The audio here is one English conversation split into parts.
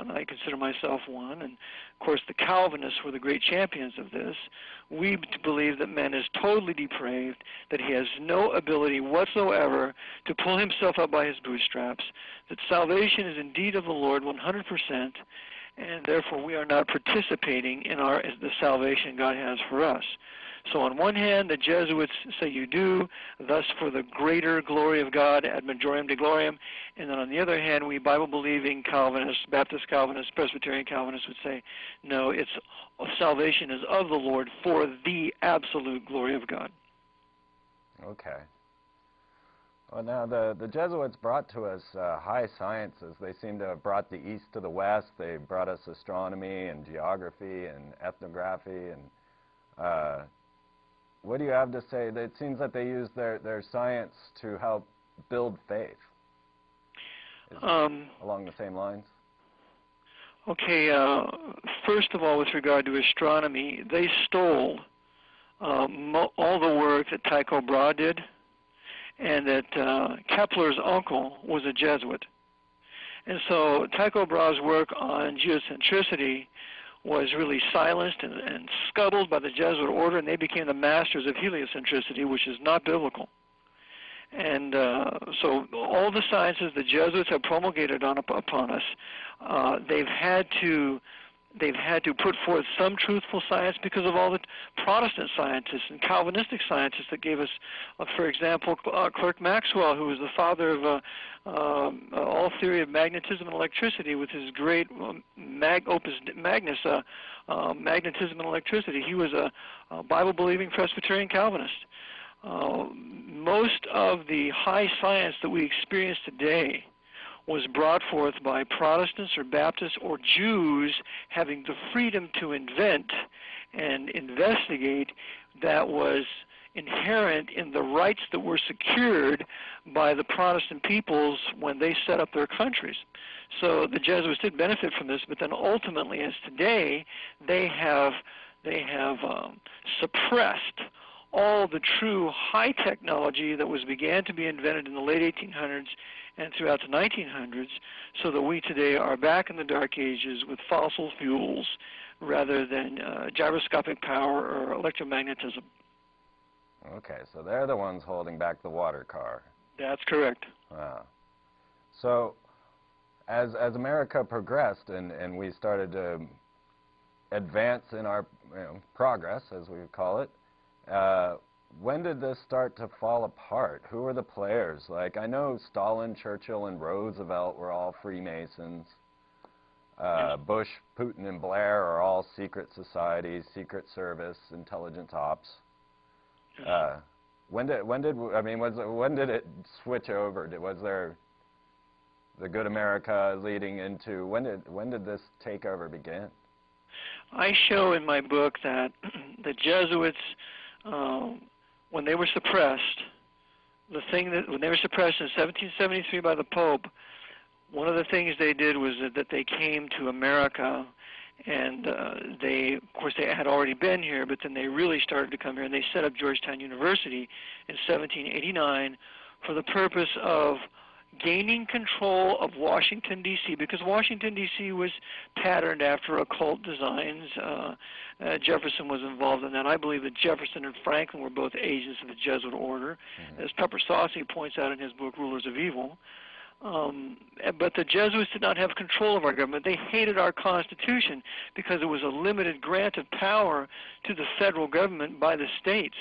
and I consider myself one, and of course the Calvinists were the great champions of this. We believe that man is totally depraved, that he has no ability whatsoever to pull himself up by his bootstraps, that salvation is indeed of the Lord 100%, and therefore we are not participating in the salvation God has for us. So on one hand, the Jesuits say you do, thus for the greater glory of God ad majorem Dei gloriam, and then on the other hand, we Bible-believing Calvinists, Baptist Calvinists, Presbyterian Calvinists would say, no, salvation is of the Lord for the absolute glory of God. Okay. Well, now the Jesuits brought to us high sciences. They seem to have brought the East to the West. They brought us astronomy and geography and ethnography. And what do you have to say? It seems that they use their science to help build faith. Along the same lines? Okay, first of all, with regard to astronomy, they stole all the work that Tycho Brahe did, and that Kepler's uncle was a Jesuit. And so Tycho Brahe's work on geocentricity was really silenced and scuttled by the Jesuit order, and they became the masters of heliocentricity, which is not biblical. And so all the sciences the Jesuits have promulgated upon us, they've had to put forth some truthful science because of all the Protestant scientists and Calvinistic scientists that gave us, for example, Clerk Maxwell, who was the father of all theory of magnetism and electricity with his great Opus Magnus, magnetism and electricity. He was a Bible-believing Presbyterian Calvinist. Most of the high science that we experience today was brought forth by Protestants or Baptists or Jews having the freedom to invent and investigate that was inherent in the rights that were secured by the Protestant peoples when they set up their countries. So the Jesuits did benefit from this, but then ultimately, as today, they have suppressed all the true high technology that began to be invented in the late 1800s and throughout the 1900s, so that we today are back in the dark ages with fossil fuels rather than gyroscopic power or electromagnetism. Okay, so they're the ones holding back the water car. That's correct. Wow. So as America progressed and we started to advance in our progress, as we would call it, when did this start to fall apart? Who were the players? Like, I know Stalin, Churchill, and Roosevelt were all Freemasons. Bush, Putin, and Blair are all secret societies, secret service, intelligence ops. When did it switch over? Was there the good America leading into, when did this takeover begin? I show in my book that the Jesuits, when they were suppressed, when they were suppressed in 1773 by the Pope, one of the things they did was that they came to America, and of course they had already been here, but then they really started to come here, and they set up Georgetown University in 1789 for the purpose of gaining control of Washington, D.C., because Washington, D.C. was patterned after occult designs. Jefferson was involved in that. I believe that Jefferson and Franklin were both agents of the Jesuit order, as Papacy points out in his book, Rulers of Evil. But the Jesuits did not have control of our government. They hated our Constitution because it was a limited grant of power to the federal government by the states.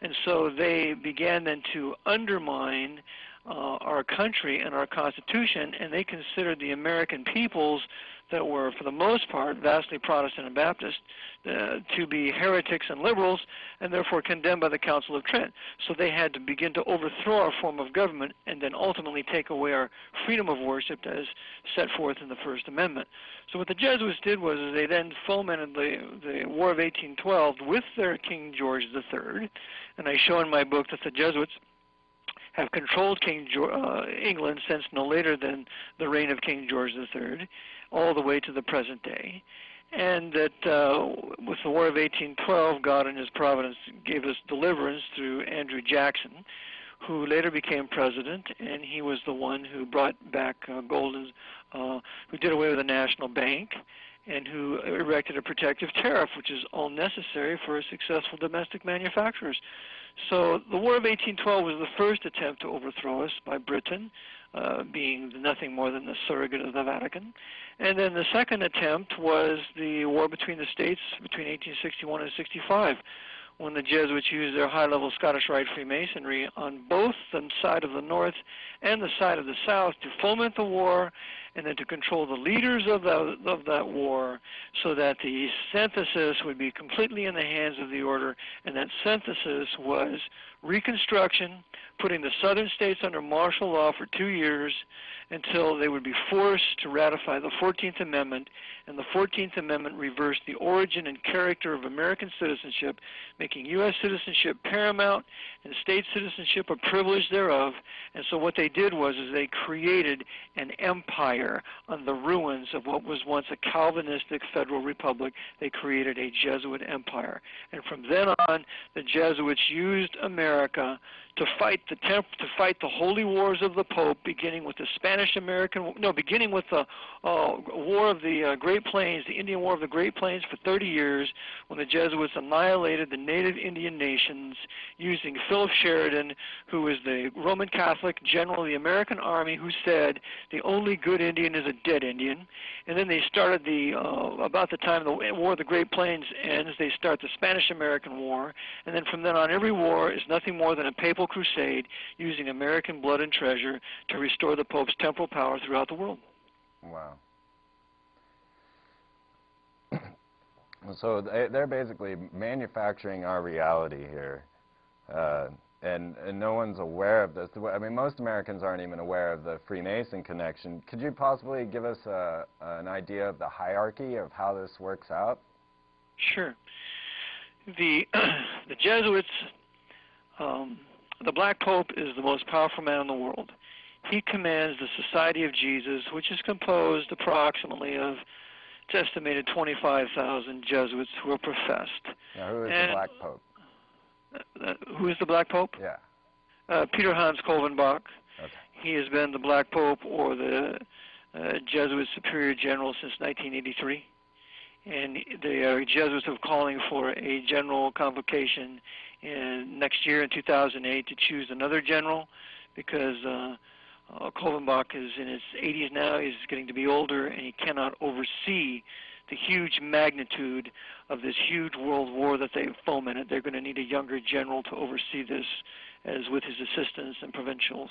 And so they began then to undermine our country and our Constitution, and they considered the American peoples that were, for the most part, vastly Protestant and Baptist, to be heretics and liberals, and therefore condemned by the Council of Trent. So they had to begin to overthrow our form of government and then ultimately take away our freedom of worship as set forth in the First Amendment. So what the Jesuits did was they then fomented the War of 1812 with their King George III, and I show in my book that the Jesuits have controlled England since no later than the reign of King George III, all the way to the present day. And that with the War of 1812, God in his providence gave us deliverance through Andrew Jackson, who later became president, and he was the one who brought back who did away with the national bank, and who erected a protective tariff, which is all necessary for successful domestic manufacturers. So the War of 1812 was the first attempt to overthrow us by Britain, being nothing more than the surrogate of the Vatican. And then the second attempt was the war between the states between 1861 and 65, when the Jesuits used their high-level Scottish Rite Freemasonry on both the side of the North and the side of the South to foment the war and then to control the leaders of that war, so that the synthesis would be completely in the hands of the order, and that synthesis was Reconstruction, putting the southern states under martial law for 2 years until they would be forced to ratify the 14th Amendment, and the 14th Amendment reversed the origin and character of American citizenship, making U.S. citizenship paramount and state citizenship a privilege thereof. And so what they did was they created an empire on the ruins of what was once a Calvinistic federal republic. They created a Jesuit empire. And from then on, the Jesuits used America to fight the holy wars of the Pope, beginning with the beginning with the War of the Great Plains, the Indian War of the Great Plains for 30 years, when the Jesuits annihilated the native Indian nations using Philip Sheridan, who was the Roman Catholic general of the American Army, who said the only good Indian is a dead Indian. And then they started about the time the War of the Great Plains ends, they start the Spanish-American War, and then from then on, every war is nothing more than a papal crusade using American blood and treasure to restore the Pope's temporal power throughout the world. Wow. So they're basically manufacturing our reality here, and no one's aware of this. I mean, most Americans aren't even aware of the Freemason connection. Could you possibly give us an idea of the hierarchy of how this works out? Sure. The Jesuits, the Black Pope is the most powerful man in the world. He commands the Society of Jesus, which is composed approximately of, it's estimated, 25,000 Jesuits who are professed. Now, who is the Black Pope? Who is the Black Pope? Yeah. Peter Hans Calvinbach. Okay. He has been the Black Pope or the Jesuit Superior General since 1983. And the Jesuits are calling for a general convocation next year in 2008 to choose another general, because Calvinbach is in his 80s now. He's getting to be older, and he cannot oversee the huge magnitude of this huge world war that they've fomented. They're going to need a younger general to oversee this, as with his assistants and provincials.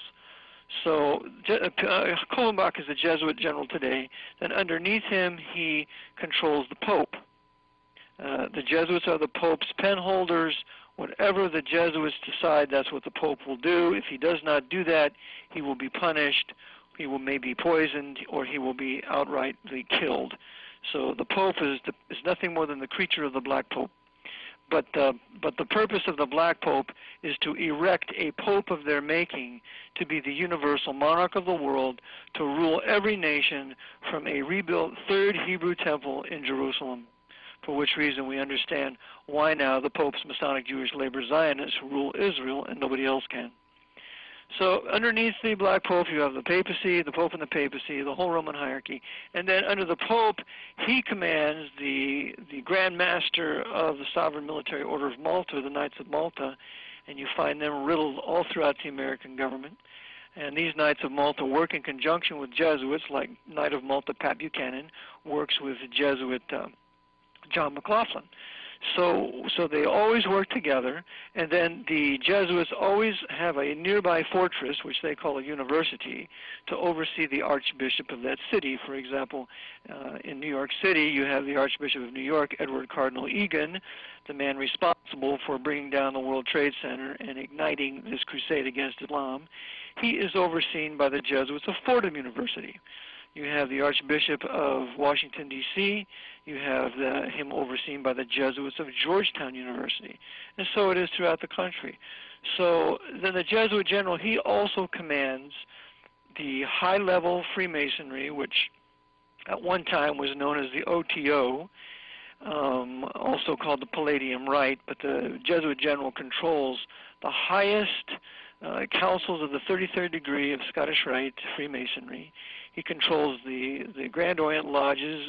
So Calvinbach is the Jesuit general today. Then underneath him, he controls the Pope. The Jesuits are the Pope's pen holders. Whatever the Jesuits decide, that's what the Pope will do. If he does not do that, he will be punished. He will maybe poisoned, or he will be outrightly killed. So the Pope is nothing more than the creature of the Black Pope. But the purpose of the Black Pope is to erect a Pope of their making, to be the universal monarch of the world, to rule every nation from a rebuilt third Hebrew temple in Jerusalem, for which reason we understand why now the Pope's Masonic Jewish Labor Zionists rule Israel and nobody else can. So underneath the Black Pope, you have the Papacy, the Pope and the Papacy, the whole Roman hierarchy. And then under the Pope, he commands the Grand Master of the Sovereign Military Order of Malta, the Knights of Malta, and you find them riddled all throughout the American government. And these Knights of Malta work in conjunction with Jesuits, like Knight of Malta Pat Buchanan works with the Jesuit John McLaughlin. So they always work together, and then the Jesuits always have a nearby fortress, which they call a university, to oversee the Archbishop of that city. For example, in New York City, you have the Archbishop of New York, Edward Cardinal Egan, the man responsible for bringing down the World Trade Center and igniting this crusade against Islam. He is overseen by the Jesuits of Fordham University. You have the Archbishop of Washington, D.C. You have him overseen by the Jesuits of Georgetown University. And so it is throughout the country. So then the Jesuit general, he also commands the high-level Freemasonry, which at one time was known as the OTO, also called the Palladium Rite, but the Jesuit general controls the highest councils of the 33rd degree of Scottish Rite Freemasonry. He controls the Grand Orient lodges